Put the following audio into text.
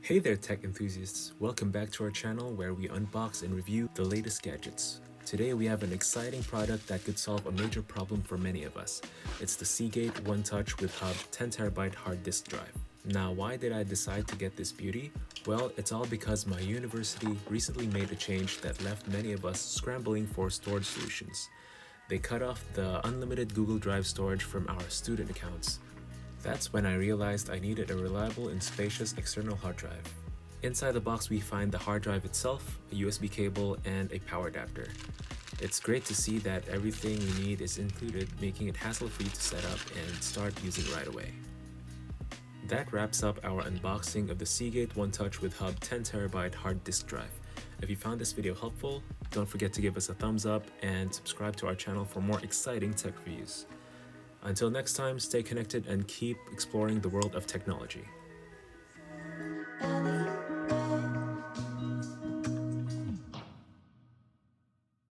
Hey there tech enthusiasts, welcome back to our channel where we unbox and review the latest gadgets. Today we have an exciting product that could solve a major problem for many of us. It's the Seagate One Touch with hub 10TB hard disk drive. Now why did I decide to get this beauty? Well, it's all because my university recently made a change that left many of us scrambling for storage solutions. They cut off the unlimited Google Drive storage from our student accounts. That's when I realized I needed a reliable and spacious external hard drive. Inside the box we find the hard drive itself, a USB cable, and a power adapter. It's great to see that everything we need is included, making it hassle-free to set up and start using right away. That wraps up our unboxing of the Seagate One Touch with hub 10TB hard disk drive. If you found this video helpful, don't forget to give us a thumbs up and subscribe to our channel for more exciting tech reviews. Until next time, stay connected and keep exploring the world of technology.